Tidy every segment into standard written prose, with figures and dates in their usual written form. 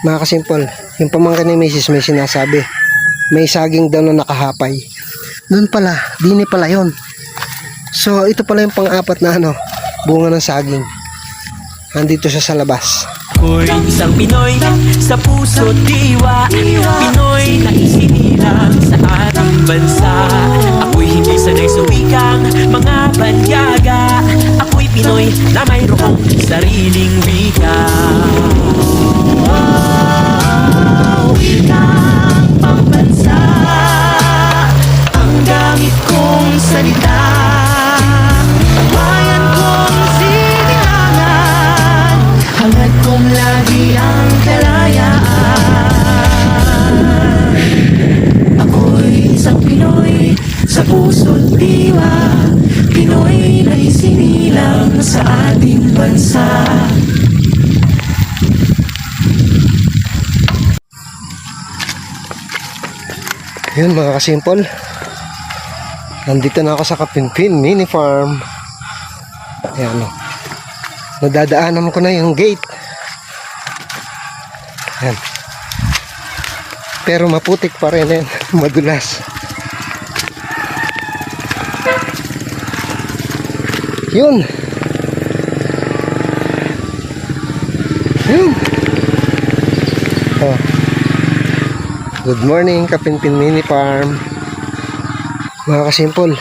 Mga kasimple, yung pamangkin ni Mrs. may sinasabi, may saging daw na nakahapay. Doon pala, dini pala yon. So ito pala yung pang-apat na bunga ng saging. Nandito siya sa labas. Ako'y isang Pinoy sa puso't diwa, Pinoy na isinilang sa ating bansa. Ako'y hindi sanay sa wikang mga banyaga. Ako'y Pinoy na mayroong sariling wika. Wikang pambansa ang gamit kong salita. Bayan kong sinilangan, hangad kong lagi ang kalayaan. Ako'y isang Pinoy sa puso't diwa, Pinoy na isinilang sa ating bansa. Yun mga kasimple, nandito na ako sa Kapinpin Mini Farm. Ayan nadadaanan ko na yung gate. Ayan. Pero maputik pa rin yan. Madulas. Yun. Oh. Good morning, Kapinpin Mini Farm. Mga kasimple,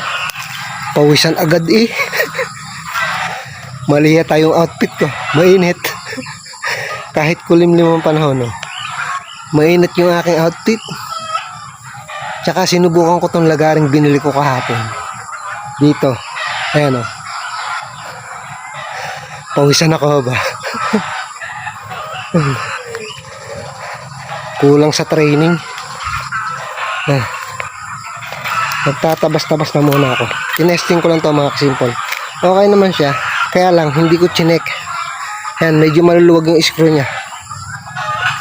pawisan agad Maliya tayong outfit ko. Mainit. Kahit kulimlim ang panahon, mainit yung aking outfit. Tsaka sinubukan ko tong lagaring binili ko kahapon. Dito. Ayan pawisan ako ba? Kulang sa training. Nagtatabas-tabas na muna ako. Tinesting ko lang to mga kasimple. Okay naman siya. Kaya lang hindi ko chinek. Ayan, medyo maluluwag yung screw nya.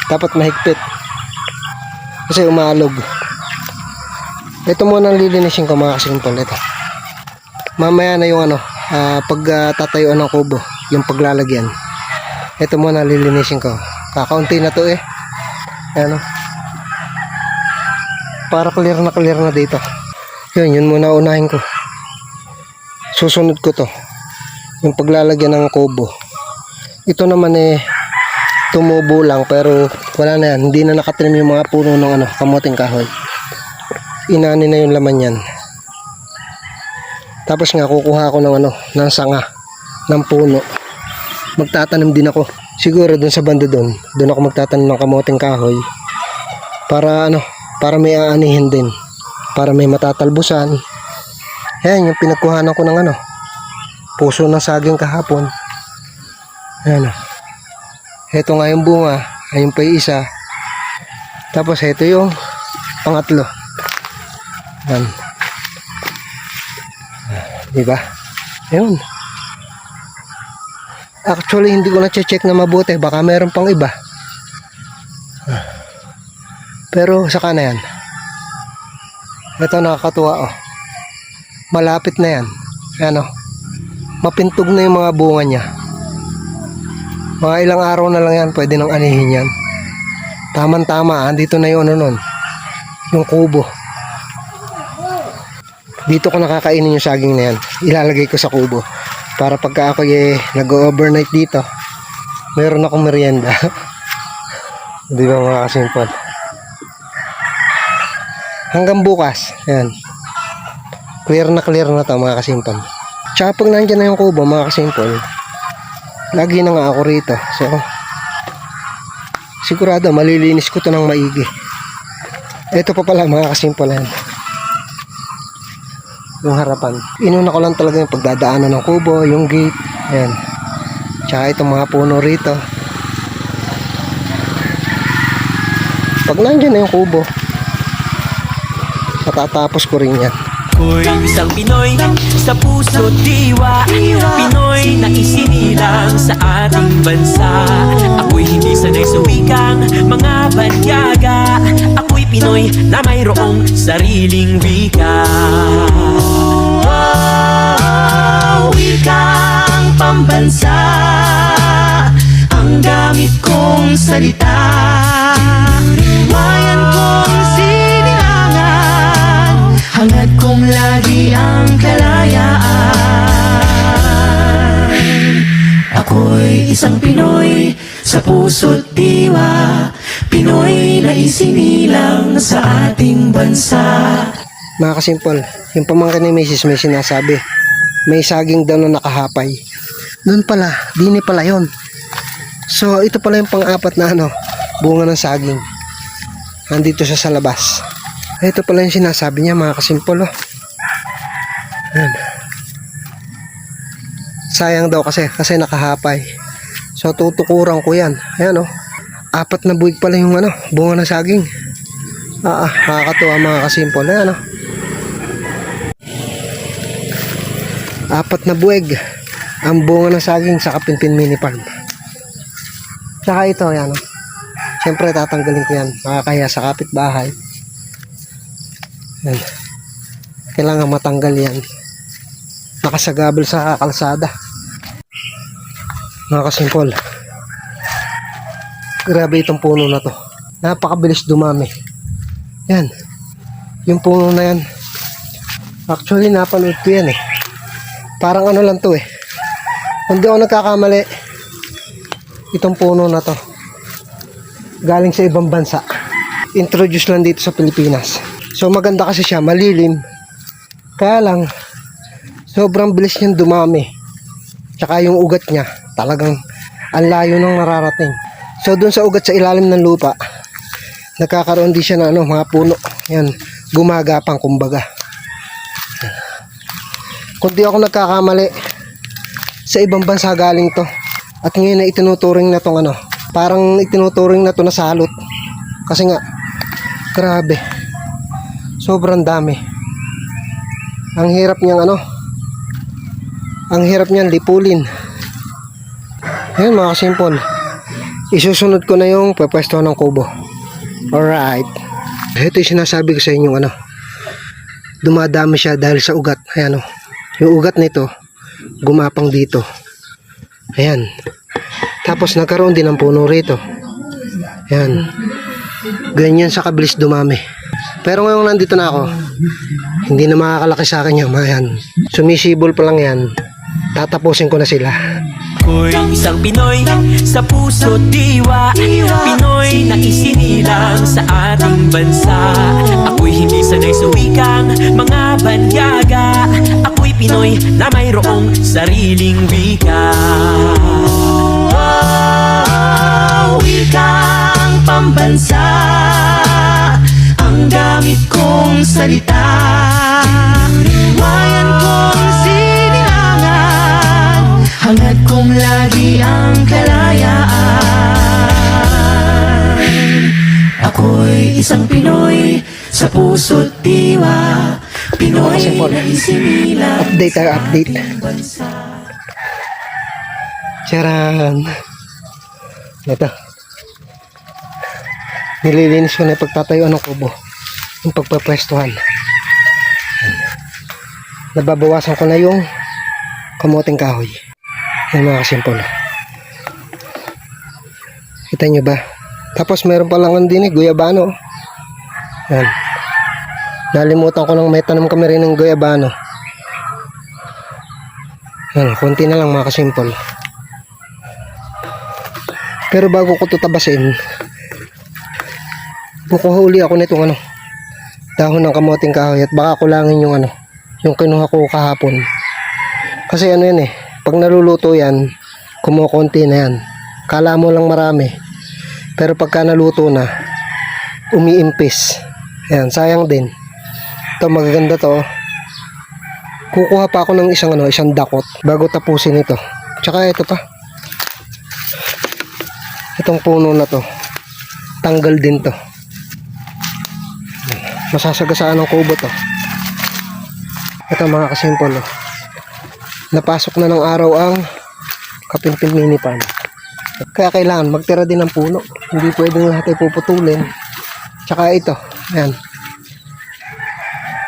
Dapat mahigpit. Kasi umalog. Ito muna ang lilinisin ko mga kasimple. Ito. Mamaya na yung pag tatayuan ng kubo, yung paglalagyan. Ito muna lilinisin ko. Kakaunti na to Ayan para clear na dito. Yun muna unahin ko. Susunod ko to, yung paglalagyan ng kubo. Ito naman tumubo lang pero wala na yan. Hindi na nakatrim yung mga puno ng kamuting kahoy. Inani na yung laman yan. Tapos nga kukuha ako ng sanga ng puno. Magtatanim din ako. Siguro dun sa banda doon ako magtatanim ng kamuting kahoy. Para para may aanihin din. Para may matatalbusan. Ayan yung pinagkuhanan ko ng puso ng saging kahapon. Ayan Heto nga yung bunga. Ayun pa yung isa. Tapos heto yung pangatlo. Ayan. Diba? Ayun. Actually hindi ko na-check na mabuti. Baka meron pang iba. Pero saka na yan. Ito nakakatuwa malapit na yan. Ayan mapintog na yung mga bunga niya. Mga ilang araw na lang yan, pwede nang anihin yan. Tama-tama, andito na yung yung kubo. Dito ko nakakainin yung saging na yan. Ilalagay ko sa kubo. Para pagka ako nag-overnight dito, meron akong merienda. Di ba mga kasimple? Hanggang bukas, ayan. Clear na to mga kasimple. Tsaka pag nandiyan na yung kubo mga kasimple, lagi na nga ako rito. So sigurado malilinis ko to ng maigi. Ito pa pala mga kasimple yan. Yung harapan. Inuna ko lang talaga yung pagdadaanan ng kubo, yung gate. Ayan. Tsaka itong mga puno rito. Pag nandiyan na yung kubo, matatapos ko rin yan. Ako'y isang Pinoy sa puso't diwa, Pinoy na isinilang sa ating bansa. Ako'y hindi sanay sa wikang mga banyaga. Ako'y Pinoy na mayroong sariling wika. Wikang pambansa ang gamit kong salita. lagi ang kalayaan. Ako'y isang Pinoy sa puso't diwa, Pinoy na isinilang sa ating bansa. Mga kasimpol, yung pamangkin ni Mrs. may sinasabi, may saging daw na nakahapay. Doon pala, dini pala yon. So, ito pala yung pang-apat na bunga ng saging. Nandito siya sa labas. Ito pala yung sinasabi niya, mga kasimpol. Ayan. Sayang daw kasi nakahapay. So, tutukuran ko yan. Ayan, 4 na buwig pala yung bunga ng saging. Nakakatuwa, mga kasimpol. Ayan, 4 na buwig ang bunga ng saging sa Kapinpin Mini Farm. Tsaka ito, yan. Siyempre, tatanggalin ko yan. Makakahiya sa kapitbahay. Yan. Kailangan matanggal yan. Nakasagabal sa kalsada. Mga kasimpol. Grabe itong puno na to. Napakabilis dumami. Yan. Yung puno na yan. Actually, napanood ko yan eh. Parang lang to eh. Kung di ako nagkakamali, itong puno na to galing sa ibang bansa. Introduce lang dito sa Pilipinas. So maganda kasi siya, malilim. Kaya lang, sobrang bilis niyang dumami. Tsaka yung ugat niya, talagang ang layo nang nararating. So dun sa ugat sa ilalim ng lupa, nagkakaroon din siya na mga puno. Yan, gumagapang kumbaga. Kung di ako nagkakamali, sa ibang bansa galing to. At ngayon na itinuturing na tong parang itinuturing na to na salot. Kasi nga, grabe. Sobrang dami. Ang hirap niyang ang hirap niyang lipulin. Ayan, mga kasimpol. Isusunod ko na yung pwesto ng kubo. Alright. Ito yung sinasabi ko sa inyo dumadami siya dahil sa ugat. Ayan yung ugat nito gumapang dito. Ayan. Tapos nagkaroon din ng puno rito. Ayan. Ganyan sa kabilis dumami. Pero ngayon nandito na ako, hindi na makakalaki sa akin yan. Ayan. Sumisibol pa lang yan. Tatapusin ko na sila. Ako'y isang Pinoy sa puso't diwa, Pinoy na isinilang sa ating bansa. Ako'y hindi sanay sa wikang mga banyaga, ako'y Pinoy na mayroong sariling wika. Wikang pambansa ang gamit kong salita. Bayan kong sinilangan, hangad kong lagi ang kalayaan. Ako'y isang Pinoy sa puso't diwa, Pinoy na isinilang Update tayo, update. Charan. Ito. Nililinis ko na yung pagtatayuan ng kubo. Yung pagpapwestuhan. Nababawasan ko na yung kamoting kahoy. Yan, mga kasimpol. Kita nyo ba? Tapos meron pa lang din guyabano. Yan. Nalimutan ko lang may tanong kami rin ng guyabano. Yan, konti na lang, mga kasimpol. Pero bago ko ito tabasin, bukuhuli ako nitong dahon ng kamoting kahoy at baka kulangin yung yung kinuha ko kahapon. Kasi yan pag naluluto yan, kumukonti na yan. Kala mo lang marami, pero pagka naluto na, umiimpis. Ayan, sayang din. Ito, magaganda to. Kukuha pa ako ng isang dakot bago tapusin ito. Tsaka ito pa, itong puno na to, tanggal din to. Masasagasaan ng kubo to. Ito, mga kasimpol, napasok na ng araw ang Kapinpin Mini Farm. Kaya kailangan magtira din ng puno. Hindi pwedeng lahat ay puputulin. Tsaka ito, ayan,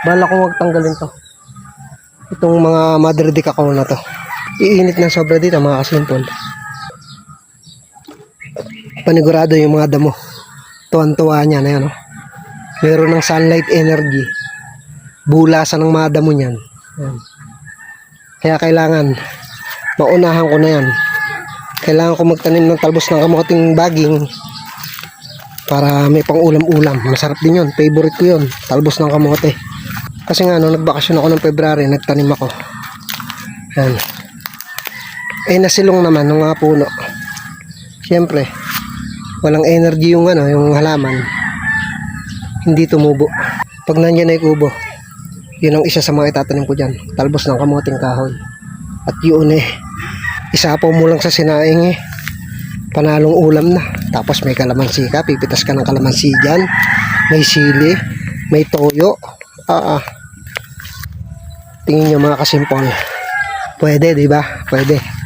bala ko wag tanggalin to. Itong mga Madre de Cacao na to, iinit ng sobra dito, mga kasimpol. Panigurado yung mga damo, tuwan-tuwa niya na yan, meron ng sunlight energy. bulasan ng madamo niyan. Yan. Kaya kailangan maunahan ko na yan. Kailangan ko magtanim ng talbos ng kamoting baging para may pang ulam-ulam. Masarap din yun. Favorite ko yun. Talbos ng kamote. Kasi nga, nung nagbakasyon ako ng February, nagtanim ako. Yan. Nasilong naman ng mga puno. Siyempre, walang energy yung yung halaman. Hindi tumubo. Pag nandiyan ay kubo, yun ang isa sa mga itatanim ko dyan. Talbos ng kamoting kahoy. At yun isapaw mo lang sa sinaing panalong ulam na. Tapos may kalamansi ka, pipitas ka ng kalamansi dyan. May sili, may toyo. Tingin nyo mga kasimpol. Pwede, di ba? Pwede.